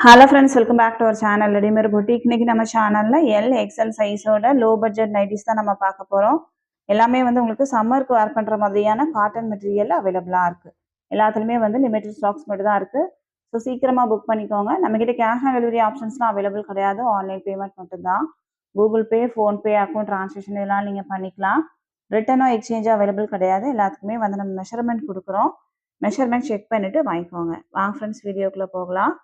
Hello friends, welcome back to our channel readymade boutique. இன்னைக்கு நம்ம சேனலில் எல் எக்ஸ்எல் சைஸோட லோ பட்ஜெட் நைட்டிஸ் தான் நம்ம பார்க்க போகிறோம். எல்லாமே வந்து உங்களுக்கு சம்மருக்கு வேர் பண்ணுற மாதிரியான காட்டன் மெட்டீரியல் அவைலபிளாக இருக்குது. எல்லாத்துலேயுமே வந்து லிமிட்டட் ஸ்டாக்ஸ் மட்டும் தான் இருக்குது. ஸோ சீக்கிரமாக புக் பண்ணிக்கோங்க. நம்மக்கிட்ட கேஷ் ஆன் டெலிவரி ஆப்ஷன்ஸ்லாம் அவைலபிள் கிடையாது. ஆன்லைன் பேமெண்ட் மட்டும்தான். Google Pay, PhonePe, account transaction இதெல்லாம் நீங்கள் பண்ணிக்கலாம். ரிட்டனோ எக்ஸ்சேஞ்சோ அவைலபிள் கிடையாது. எல்லாத்துக்குமே வந்து நம்ம மெஷர்மெண்ட் கொடுக்குறோம். மெஷர்மெண்ட் செக் பண்ணிவிட்டு வாங்கிக்கோங்க. வாங்க ஃப்ரெண்ட்ஸ், வீடியோக்குள்ளே போகலாம்.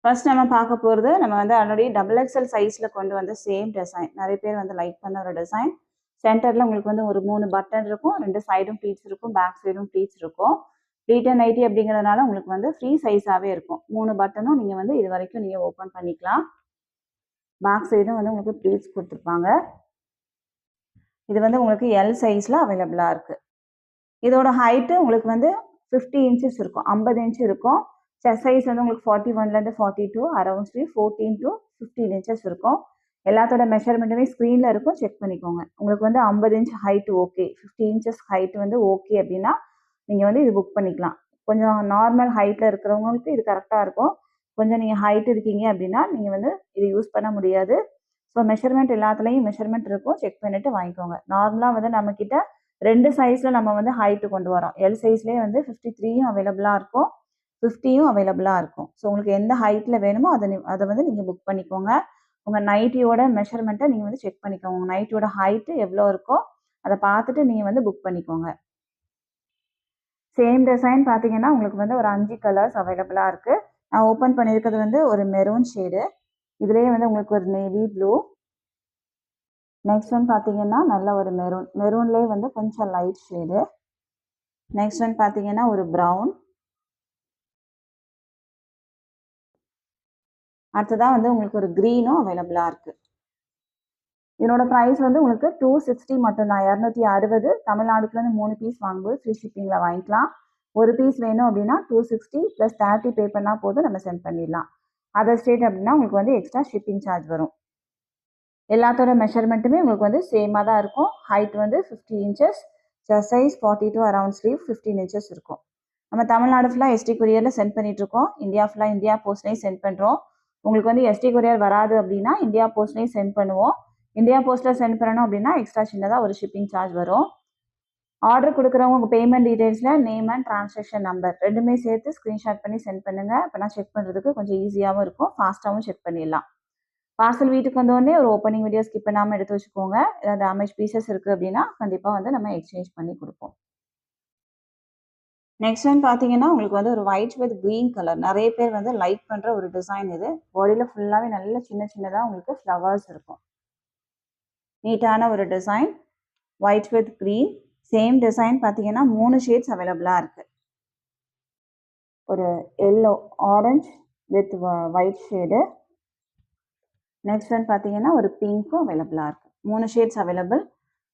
ஃபர்ஸ்ட் நம்ம பார்க்க போகிறது, நம்ம வந்து ஆல்ரெடி டபுள் எக்ஸ்எல் சைஸில் கொண்டு வந்த சேம் டிசைன். நிறைய பேர் வந்து லைக் பண்ண ஒரு டிசைன். சென்டரில் உங்களுக்கு வந்து ஒரு 3 பட்டன் இருக்கும், 2 சைடும் ப்ளீட்ஸ் இருக்கும், பேக் சைடும் ப்ளீட்ஸ் இருக்கும். ப்ளீட்டட் நைட்டி அப்படிங்கிறதுனால உங்களுக்கு வந்து ஃப்ரீ சைஸாகவே இருக்கும். 3 பட்டனும் நீங்கள் வந்து இது வரைக்கும் நீங்கள் ஓப்பன் பண்ணிக்கலாம். பேக் சைடும் வந்து உங்களுக்கு ப்ளீட்ஸ் கொடுத்துருப்பாங்க. இது வந்து உங்களுக்கு எல் சைஸில் அவைலபிளாக இருக்குது. இதோட ஹைட்டு உங்களுக்கு வந்து 50 இன்ச்சஸ் இருக்கும், 50 இன்ச் இருக்கும். செஸ்ட் சைஸ் வந்து உங்களுக்கு 41லேருந்து 42, அரௌண்ட் ஸ்லீவ் 14 to 15 இன்ச்சஸ் இருக்கும். எல்லாத்தோட மெஷர்மெண்ட்டுமே ஸ்க்ரீனில் இருக்கும், செக் பண்ணிக்கோங்க. உங்களுக்கு வந்து 50 inch height okay, 50 inches height வந்து ஓகே அப்படின்னா நீங்கள் வந்து இது புக் பண்ணிக்கலாம். கொஞ்சம் நார்மல் ஹைட்டில் இருக்கிறவங்களுக்கு இது கரெக்டாக இருக்கும். கொஞ்சம் நீங்கள் ஹைட் இருக்கீங்க அப்படின்னா நீங்கள் வந்து இது யூஸ் பண்ண முடியாது. ஸோ மெஷர்மெண்ட் எல்லாத்துலேயும் மெஷர்மெண்ட் இருக்கும், செக் பண்ணிவிட்டு வாங்கிக்கோங்க. நார்மலாக வந்து நம்மக்கிட்ட 2 சைஸில் நம்ம வந்து ஹைட்டு கொண்டு வரோம். எல் சைஸ்லேயே வந்து 53யும் அவைலபிளாக இருக்கும், 50யும் அவைலபிளாக இருக்கும். ஸோ உங்களுக்கு எந்த ஹைட்டில் வேணுமோ அதை வந்து நீங்கள் புக் பண்ணிக்கோங்க. உங்கள் நைட்டியோட மெஷர்மெண்ட்டை நீங்கள் வந்து செக் பண்ணிக்கோங்க. உங்கள் நைட்டியோட ஹைட்டு எவ்வளோ இருக்கோ அதை பார்த்துட்டு நீங்கள் வந்து புக் பண்ணிக்கோங்க. சேம் டிசைன் பார்த்தீங்கன்னா உங்களுக்கு வந்து ஒரு 5 கலர்ஸ் அவைலபிளாக இருக்குது. நான் ஓப்பன் பண்ணியிருக்கிறது வந்து ஒரு மெரூன் ஷேடு. இதுலேயே வந்து உங்களுக்கு ஒரு நேவி ப்ளூ. நெக்ஸ்ட் ஒன் பார்த்தீங்கன்னா நல்ல ஒரு மெரூன்லேயே வந்து கொஞ்சம் லைட் ஷேடு. நெக்ஸ்ட் ஒன் பார்த்தீங்கன்னா ஒரு ப்ரௌன். அடுத்ததாக வந்து உங்களுக்கு ஒரு க்ரீனும் அவைலபிளாக இருக்குது. இதனோட ப்ரைஸ் வந்து உங்களுக்கு 260 மட்டும்தான், 260. தமிழ்நாடுக்குலேருந்து 3 பீஸ் வாங்கும்போது ஃப்ரீ ஷிப்பிங்கில் வாங்கிக்கலாம். ஒரு பீஸ் வேணும் அப்படின்னா 260 + 30 பே பண்ணால் போதும், நம்ம சென்ட் பண்ணிடலாம். அதர் ஸ்டேட் அப்படின்னா உங்களுக்கு வந்து எக்ஸ்ட்ரா ஷிப்பிங் சார்ஜ் வரும். எல்லாத்தோட மெஷர்மெண்ட்டுமே உங்களுக்கு வந்து சேமாக தான் இருக்கும். ஹைட் வந்து 50 inches, chest size 42, around sleeve 15 inches இருக்கும். நம்ம தமிழ்நாடு ஃபுல்லாக எஸ்டி கொரியரில் சென்ட் பண்ணிகிட்ருக்கோம். இந்தியா ஃபுல்லாக இந்தியா போஸ்ட்லேயும் சென்ட் பண்ணுறோம். உங்களுக்கு வந்து எஸ்டி கொரியர் வராது அப்படின்னா இந்தியா போஸ்ட்லேயும் சென்ட் பண்ணுவோம். இந்தியா போஸ்ட்டில் சென்ட் பண்ணணும் அப்படின்னா எக்ஸ்ட்ரா சின்னதாக ஒரு ஷிப்பிங் சார்ஜ் வரும். ஆர்டர் கொடுக்குறவங்க உங்கள் பேமெண்ட் டீட்டெயில்ஸில் நேம் அண்ட் ட்ரான்சாக்ஷன் நம்பர் ரெண்டுமே சேர்த்து ஸ்க்ரீன்ஷாட் பண்ணி சென்ட் பண்ணுங்கள். அப்போ நான் செக் பண்ணுறதுக்கு கொஞ்சம் ஈஸியாகவும் இருக்கும், ஃபாஸ்ட்டாகவும் செக் பண்ணிடலாம். பார்சல் வீட்டுக்கு வந்தோடனே ஒரு ஓப்பனிங் வீடியோ ஸ்கிப் பண்ணாமல் எடுத்து வச்சுக்கோங்க. ஏதாவது டேமேஜ் பீசஸ் இருக்குது அப்படின்னா கண்டிப்பாக வந்து நம்ம எக்ஸ்சேஞ்ச் பண்ணி கொடுப்போம். நெக்ஸ்ட் ஒன் பார்த்தீங்கன்னா உங்களுக்கு வந்து ஒரு ஒயிட் வித் க்ரீன் கலர். நிறைய பேர் வந்து லைக் பண்ணுற ஒரு டிசைன் இது. பாடியில் ஃபுல்லாகவே நல்ல சின்னதாக உங்களுக்கு ஃப்ளவர்ஸ் இருக்கும். நீட்டான ஒரு design, white with green. Same design பார்த்தீங்கன்னா 3 ஷேட்ஸ் அவைலபிளாக இருக்குது. ஒரு yellow, orange with white shade. Next one பார்த்தீங்கன்னா ஒரு பிங்க்கும் அவைலபிளாக இருக்குது. 3 ஷேட்ஸ் அவைலபிள்.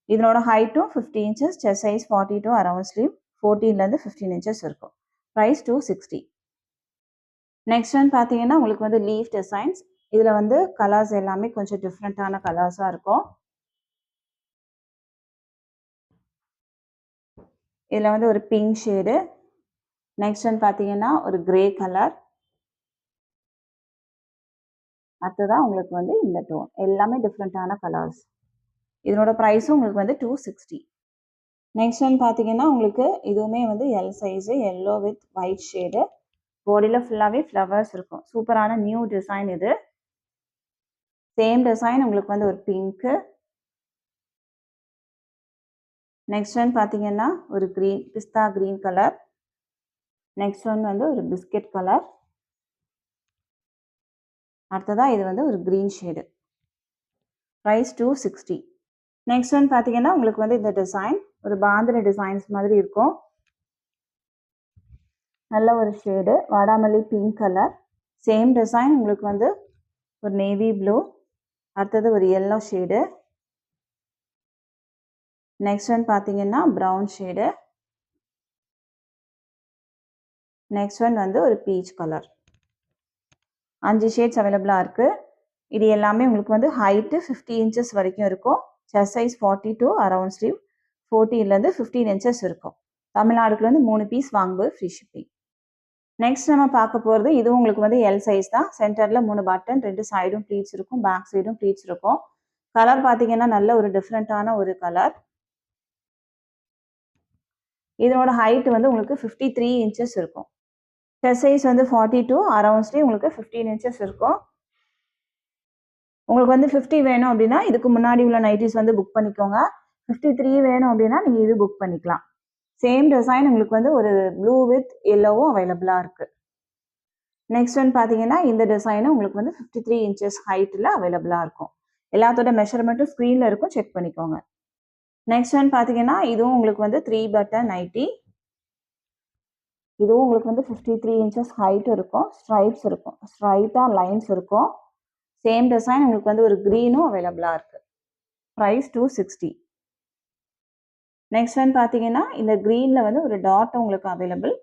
இதனோட ஹைட்டும் 50 inches, chest size 42, around sleeve 14லேருந்து 15 இன்ச்சஸ் இருக்கும். ப்ரைஸ் 260. நெக்ஸ்ட் ஒன் பார்த்தீங்கன்னா உங்களுக்கு வந்து லீஃப் டிசைன்ஸ். இதில் வந்து கலர்ஸ் எல்லாமே கொஞ்சம் டிஃப்ரெண்ட்டான கலர்ஸாக இருக்கும். இதில் வந்து ஒரு பிங்க் ஷேடு. நெக்ஸ்ட் ஒன் பார்த்தீங்கன்னா ஒரு கிரே கலர். அடுத்ததான் உங்களுக்கு வந்து இந்த டோன். எல்லாமே டிஃப்ரெண்ட்டான கலர்ஸ். இதனோட ப்ரைஸும் உங்களுக்கு வந்து 260. நெக்ஸ்ட் ஒன் பார்த்தீங்கன்னா உங்களுக்கு இதுவுமே வந்து L size, yellow with white shade. பாடியில் ஃபுல்லாகவே ஃப்ளவர்ஸ் இருக்கும். சூப்பரான நியூ டிசைன் இது. சேம் டிசைன் உங்களுக்கு வந்து ஒரு பிங்க்கு. நெக்ஸ்ட் ஒன் பார்த்தீங்கன்னா ஒரு green, pista green colour. Next one வந்து ஒரு பிஸ்கெட் கலர். அடுத்ததாக இது வந்து ஒரு green shade. Price 260. Next one பார்த்தீங்கன்னா உங்களுக்கு வந்து இந்த டிசைன் ஒரு பாந்தினி டிசைன்ஸ் மாதிரி இருக்கும். நல்ல ஒரு ஷேடு, வாடாமல்லி பிங்க் கலர். சேம் டிசைன் உங்களுக்கு வந்து ஒரு நேவி ப்ளூ. அடுத்தது ஒரு எல்லோ ஷேடு. நெக்ஸ்ட் ஒன் பார்த்தீங்கன்னா ப்ரௌன் ஷேடு. நெக்ஸ்ட் ஒன் வந்து ஒரு பீச் கலர். 5 ஷேட்ஸ் அவைலபிளாக இருக்குது. இது எல்லாமே உங்களுக்கு வந்து ஹைட்டு 50 இன்ச்சஸ் வரைக்கும் இருக்கும். செஸ்ட் சைஸ் 42, அரௌண்ட் ஸ்லீவ் 14லேருந்து 15 இன்ச்சஸ் இருக்கும். தமிழ்நாடுக்குலேருந்து 3 பீஸ் வாங்கும்போது ஃப்ரீ ஷிப்பிங். நெக்ஸ்ட் நம்ம பார்க்க போகிறது இது உங்களுக்கு வந்து எல் சைஸ் தான். சென்டரில் 3 பட்டன், 2 சைடும் ப்ளீட்ஸ் இருக்கும், பேக் சைடும் ப்ளீட்ஸ் இருக்கும். கலர் பார்த்தீங்கன்னா நல்ல ஒரு டிஃப்ரெண்ட்டான ஒரு கலர். இதனோட ஹைட் வந்து உங்களுக்கு 53 இன்ச்சஸ் இருக்கும். செஸ்ட் சைஸ் வந்து 42, அரௌண்ட்ஸ்லேயும் உங்களுக்கு 15 இன்ச்சஸ் இருக்கும். உங்களுக்கு வந்து 50 வேணும் அப்படின்னா இதுக்கு முன்னாடி உள்ள நைட்டிஸ் வந்து புக் பண்ணிக்கோங்க. 53 வேணும் அப்படின்னா நீங்கள் இது புக் பண்ணிக்கலாம். சேம் டிசைன் உங்களுக்கு வந்து ஒரு ப்ளூ வித் எல்லோவும் அவைலபிளாக இருக்குது. நெக்ஸ்ட் ஒன் பார்த்தீங்கன்னா இந்த டிசைனும் உங்களுக்கு வந்து 53 இன்ச்சஸ் ஹைட்டில் அவைலபிளாக இருக்கும். எல்லாத்தோட மெஷர்மெண்ட்டும் ஸ்க்ரீனில் இருக்கும், செக் பண்ணிக்கோங்க. நெக்ஸ்ட் ஒன் பார்த்தீங்கன்னா இதுவும் உங்களுக்கு வந்து 3 பட்டன் நைட்டி. இதுவும் உங்களுக்கு வந்து 53 இன்ச்சஸ் ஹைட் இருக்கும், ஸ்ட்ரைப்ஸ் இருக்கும், ஸ்ட்ரைட்டாக லைன்ஸ் இருக்கும். சேம் டிசைன் உங்களுக்கு வந்து ஒரு க்ரீனும் அவைலபிளாக இருக்குது. ப்ரைஸ் 260. நெக்ஸ்ட் ஒன் பார்த்தீங்கன்னா இந்த க்ரீனில் வந்து ஒரு டாட் உங்களுக்கு அவைலபிள்.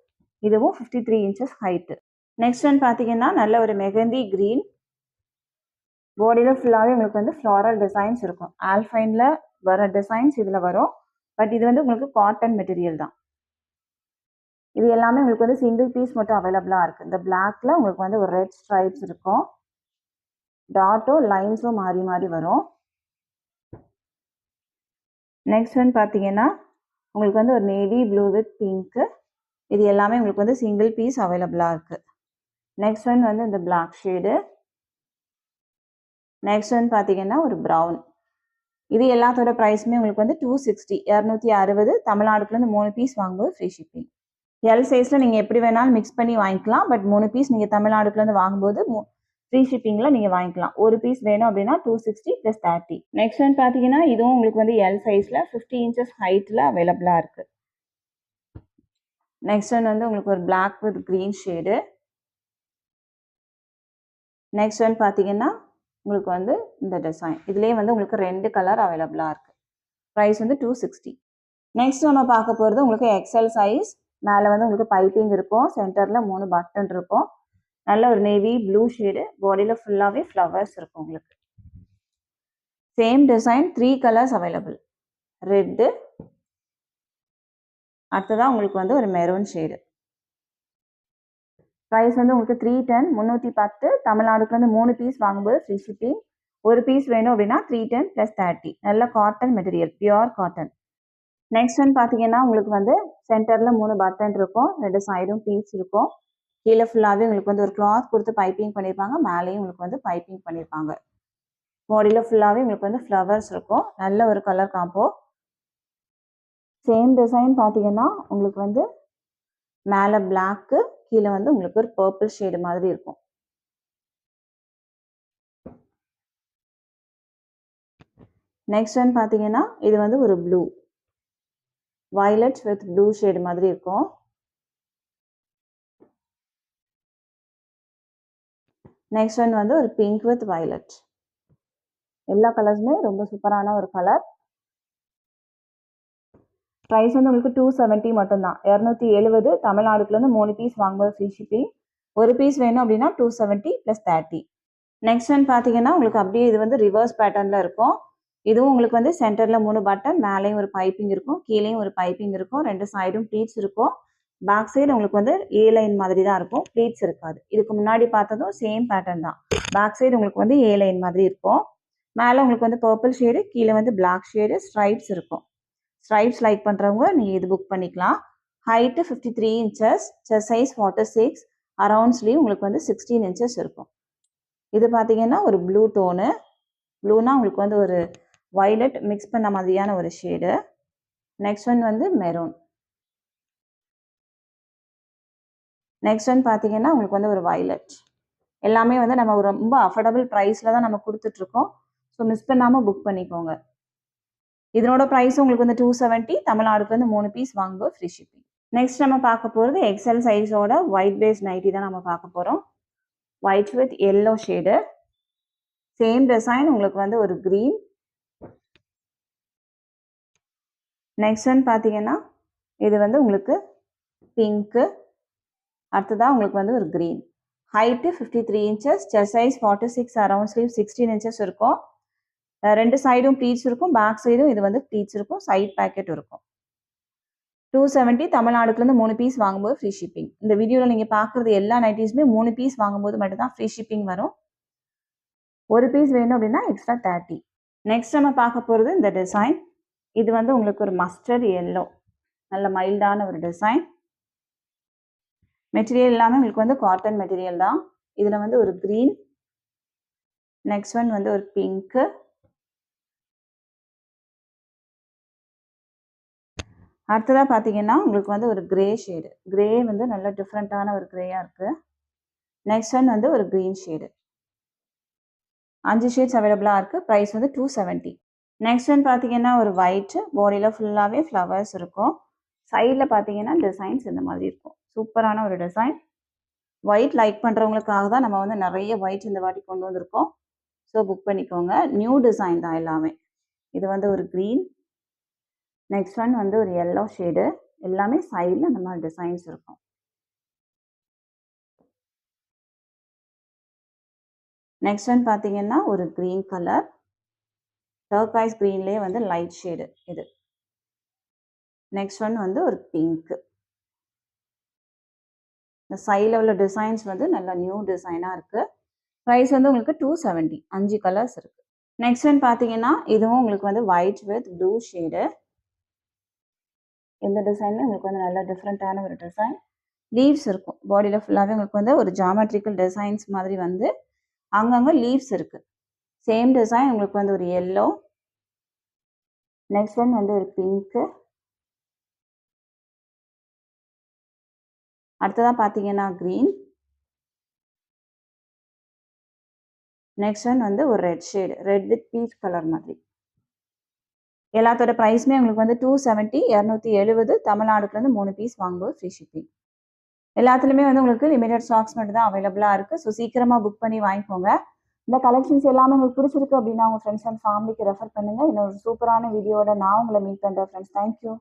இதுவும் 53 இன்ச்சஸ் ஹைட்டு. நெக்ஸ்ட் ஒன் பார்த்தீங்கன்னா நல்ல ஒரு மெகந்தி க்ரீன். பாடியில் ஃபுல்லாகவே உங்களுக்கு வந்து ஃப்ளாரல் டிசைன்ஸ் இருக்கும். ஆல்ஃபைனில் வர டிசைன்ஸ் இதில் வரும். பட் இது வந்து உங்களுக்கு காட்டன் மெட்டீரியல் தான். இது எல்லாமே உங்களுக்கு வந்து சிங்கிள் பீஸ் மட்டும் அவைலபிளாக இருக்குது. இந்த பிளாக்ல உங்களுக்கு வந்து ஒரு ரெட் ஸ்ட்ரைப்ஸ் இருக்கும், டாட்டும் லைன்ஸும் மாறி மாறி வரும். நெக்ஸ்ட் ஒன் பார்த்தீங்கன்னா உங்களுக்கு வந்து ஒரு நேவி ப்ளூ வித் பிங்க்கு. இது எல்லாமே உங்களுக்கு வந்து சிங்கிள் பீஸ் அவைலபிளாக இருக்குது. நெக்ஸ்ட் ஒன் வந்து இந்த பிளாக் ஷேடு. நெக்ஸ்ட் ஒன் பார்த்தீங்கன்னா ஒரு ப்ரௌன். இது எல்லாத்தோட ப்ரைஸுமே உங்களுக்கு வந்து 260, 260. தமிழ்நாடுக்குலேருந்து 3 பீஸ் வாங்கும்போது ஃப்ரீ ஷிப்பிங். எல் சைஸில் நீங்கள் எப்படி வேணாலும் மிக்ஸ் பண்ணி வாங்கிக்கலாம். பட் 3 பீஸ் நீங்கள் தமிழ்நாடுக்குலேருந்து வாங்கும்போது ஃப்ரீ ஷிப்பிங்கில் நீங்கள் வாங்கிக்கலாம். ஒரு பீஸ் வேணும் அப்படின்னா 260 + 30. நெக்ஸ்ட் ஒன் பார்த்தீங்கன்னா இதுவும் உங்களுக்கு வந்து எல் சைஸில் 50 இன்ச்சஸ் ஹைட்டில் அவைலபிளாக இருக்குது. நெக்ஸ்ட் ஒன் வந்து உங்களுக்கு ஒரு black with green shade. Next one பார்த்தீங்கன்னா உங்களுக்கு வந்து இந்த டிசைன். இதுலேயே வந்து உங்களுக்கு 2 கலர் அவைலபிளாக இருக்குது. ப்ரைஸ் வந்து 260. நெக்ஸ்ட் நம்ம பார்க்க போகிறது உங்களுக்கு எக்ஸல் சைஸ். மேலே வந்து உங்களுக்கு பைப்பிங் இருக்கும், சென்டரில் 3 பட்டன் இருக்கும், நல்ல ஒரு நேவி ப்ளூ ஷேடு, பாடியில் ஃபுல்லாகவே ஃப்ளவர்ஸ் இருக்கும் உங்களுக்கு. Same design 3 colours available. Red, அடுத்ததான் உங்களுக்கு வந்து ஒரு மெரூன் ஷேடு. ப்ரைஸ் வந்து உங்களுக்கு 310, 310. தமிழ்நாடுக்குலேருந்து 3 பீஸ் வாங்கும்போது ஃப்ரீ ஷிப்பிங். ஒரு பீஸ் வேணும் அப்படின்னா 310 + 30. நல்ல cotton material, pure cotton. Next one பார்த்தீங்கன்னா உங்களுக்கு வந்து சென்டரில் 3 பட்டன் இருக்கும், 2 சைடும் பீஸ் இருக்கும். கீழே ஃபுல்லாகவே உங்களுக்கு வந்து ஒரு கிளாத் கொடுத்து பைப்பிங் பண்ணியிருப்பாங்க, மேலேயும் உங்களுக்கு வந்து பைப்பிங் பண்ணியிருப்பாங்க. பாடியில் ஃபுல்லாகவே உங்களுக்கு வந்து ஃப்ளவர்ஸ் இருக்கும், நல்ல ஒரு கலர் காம்போ. சேம் டிசைன் பார்த்தீங்கன்னா உங்களுக்கு வந்து மேலே பிளாக்கு, கீழே வந்து உங்களுக்கு ஒரு பர்பிள் ஷேடு மாதிரி இருக்கும். நெக்ஸ்ட் ஒன் பார்த்தீங்கன்னா இது வந்து ஒரு blue, violet with blue shade மாதிரி இருக்கும். நெக்ஸ்ட் ஒன் வந்து ஒரு பிங்க் வித் வயலட். எல்லா கலர்ஸுமே ரொம்ப சூப்பரான ஒரு கலர். ப்ரைஸ் வந்து உங்களுக்கு 270 மட்டும்தான், 270. தமிழ்நாடுக்குலேருந்து 3 பீஸ் வாங்கும்போது ஃப்ரீ ஷிப்பிங். ஒரு பீஸ் வேணும் அப்படின்னா 270 + 30. நெக்ஸ்ட் ஒன் பார்த்தீங்கன்னா உங்களுக்கு அப்படியே இது வந்து ரிவர்ஸ் பேட்டர்னில் இருக்கும். இதுவும் உங்களுக்கு வந்து சென்டரில் 3 பட்டன், மேலேயும் ஒரு பைப்பிங் இருக்கும், கீழேயும் ஒரு பைப்பிங் இருக்கும், 2 சைடும் ப்ளீட்ஸ் இருக்கும். பேக் சைடு உங்களுக்கு வந்து ஏ லைன் மாதிரி தான் இருக்கும், ப்ளீட்ஸ் இருக்காது. இதுக்கு முன்னாடி பார்த்ததும் சேம் பேட்டர்ன் தான். பேக் சைடு உங்களுக்கு வந்து ஏ லைன் மாதிரி இருக்கும். மேலே உங்களுக்கு வந்து பர்பிள் ஷேடு, கீழே வந்து பிளாக் ஷேடு, ஸ்ட்ரைப்ஸ் இருக்கும். ஸ்ட்ரைப்ஸ் லைக் பண்ணுறவங்க நீங்கள் இது புக் பண்ணிக்கலாம். Height 53 inches, chest size 46, around sleeve உங்களுக்கு வந்து 16 இன்ச்சஸ் இருக்கும். இது பார்த்தீங்கன்னா ஒரு ப்ளூ டோனு. ப்ளூனா உங்களுக்கு வந்து ஒரு வயலட் மிக்ஸ் பண்ண மாதிரியான ஒரு ஷேடு. நெக்ஸ்ட் ஒன் வந்து மெரூன். நெக்ஸ்ட் ஒன் பார்த்தீங்கன்னா உங்களுக்கு வந்து ஒரு வயலட். எல்லாமே வந்து நம்ம ரொம்ப அஃபோர்டபுள் ப்ரைஸில் தான் நம்ம கொடுத்துட்ருக்கோம். ஸோ மிஸ் பண்ணாமல் புக் பண்ணிக்கோங்க. இதனோட ப்ரைஸ் உங்களுக்கு வந்து 270. தமிழ்நாடுக்கு வந்து 3 பீஸ் வாங்கும்போது ஃப்ரீ ஷிப்பிங். நெக்ஸ்ட் நம்ம பார்க்க போகிறது எக்ஸல் சைஸோட ஒயிட் பேஸ் நைட்டி தான் நம்ம பார்க்க போகிறோம். White with yellow shade. Same design உங்களுக்கு வந்து ஒரு க்ரீன். நெக்ஸ்ட் ஒன் பார்த்தீங்கன்னா இது வந்து உங்களுக்கு பிங்க்கு. அடுத்ததான் உங்களுக்கு வந்து ஒரு green. Height 53 inches, chest size 46, around sleeve 16 inches இருக்கும். 2 சைடும் ப்ளீட்ஸ் இருக்கும், பேக் சைடும் இது வந்து ப்ளீட்ஸ் இருக்கும், சைட் பேக்கெட் இருக்கும். 270 தமிழ்நாடுக்குலேருந்து 3 பீஸ் வாங்கும்போது ஃப்ரீ ஷிப்பிங். இந்த வீடியோவில் நீங்கள் பார்க்குறது எல்லா நைட்டிஸுமே 3 பீஸ் வாங்கும்போது மட்டும்தான் ஃப்ரீ ஷிப்பிங் வரும். ஒரு பீஸ் வேணும் அப்படின்னா எக்ஸ்ட்ரா 30. நெக்ஸ்ட் நம்ம பார்க்க போகிறது இந்த டிசைன். இது வந்து உங்களுக்கு ஒரு மஸ்டர்ட் எல்லோ, நல்ல மைல்டான ஒரு டிசைன். மெட்டீரியல் எல்லாமே உங்களுக்கு வந்து காட்டன் மெட்டீரியல் தான். இதில் வந்து ஒரு க்ரீன், நெக்ஸ்ட் ஒன் வந்து ஒரு பிங்க்கு, அடுத்ததாக பார்த்தீங்கன்னா உங்களுக்கு வந்து ஒரு கிரே ஷேடு. கிரே வந்து நல்ல டிஃப்ரெண்ட்டான ஒரு கிரேயாக இருக்குது. நெக்ஸ்ட் ஒன் வந்து ஒரு க்ரீன் ஷேடு. 5 ஷேட்ஸ் அவைலபிளாக இருக்குது. ப்ரைஸ் வந்து 270. நெக்ஸ்ட் ஒன் பார்த்தீங்கன்னா ஒரு ஒயிட்டு, பாடியில் ஃபுல்லாகவே ஃப்ளவர்ஸ் இருக்கும். சைடில் பார்த்தீங்கன்னா டிசைன்ஸ் இந்த மாதிரி இருக்கும். சூப்பரான ஒரு டிசைன். ஒயிட் லைக் பண்ணுறவங்களுக்காக தான் நம்ம வந்து நிறைய ஒயிட் இந்த வாட்டி கொண்டு வந்திருக்கோம். ஸோ புக் பண்ணிக்கோங்க. நியூ டிசைன் தான் எல்லாமே. இது வந்து ஒரு க்ரீன், நெக்ஸ்ட் ஒன் வந்து ஒரு எல்லோ ஷேடு. எல்லாமே சைடில் இந்த மாதிரி டிசைன்ஸ் இருக்கும். நெக்ஸ்ட் ஒன் பார்த்தீங்கன்னா ஒரு க்ரீன் கலர், டர்காய்ஸ் க்ரீன்லேயே வந்து லைட் ஷேடு இது. நெக்ஸ்ட் ஒன் வந்து ஒரு பிங்க்கு. இந்த சைடில் உள்ள டிசைன்ஸ் வந்து நல்ல நியூ டிசைனாக இருக்குது. ப்ரைஸ் வந்து உங்களுக்கு 270. 5 கலர்ஸ் இருக்குது. நெக்ஸ்ட் ஒன் பார்த்தீங்கன்னா இதுவும் உங்களுக்கு வந்து ஒயிட் வித் ப்ளூ ஷேடு. இந்த டிசைனுமே உங்களுக்கு வந்து நல்ல டிஃப்ரெண்ட்டான ஒரு டிசைன். லீவ்ஸ் இருக்கும். பாடியில் ஃபுல்லாகவே உங்களுக்கு வந்து ஒரு ஜாமெட்ரிக்கல் டிசைன்ஸ் மாதிரி வந்து அங்கங்கே லீவ்ஸ் இருக்குது. சேம் டிசைன் உங்களுக்கு வந்து ஒரு எல்லோ, நெக்ஸ்ட் ஒன் வந்து ஒரு பிங்க்கு, அடுத்ததாக பார்த்தீங்கன்னா க்ரீன், நெக்ஸ்ட் ஒன் வந்து ஒரு red shade, red with peach colour மாதிரி. எல்லாத்தோட ப்ரைஸுமே உங்களுக்கு வந்து 270, 270 தமிழ்நாடுக்குலேருந்து 3 பீஸ் வாங்கும்போது ஃப்ரீ ஷிப்பிங். எல்லாத்துலேயுமே வந்து உங்களுக்கு லிமிடெட் ஸ்டாக்ஸ் மட்டும் தான் அவைலபிளாக இருக்குது. ஸோ சீக்கிரமாக புக் பண்ணி வாங்கிக்கோங்க. இந்த கலெக்ஷன்ஸ் எல்லாமே உங்களுக்கு பிடிச்சிருக்கு அப்படின்னா உங்கள் ஃப்ரெண்ட்ஸ் அண்ட் ஃபேமிலிக்கு ரெஃபர் பண்ணுங்கள். இன்னொரு சூப்பரான வீடியோட நான் உங்களை மீட் பண்ணுறேன் ஃப்ரெண்ட்ஸ். தேங்க்யூ.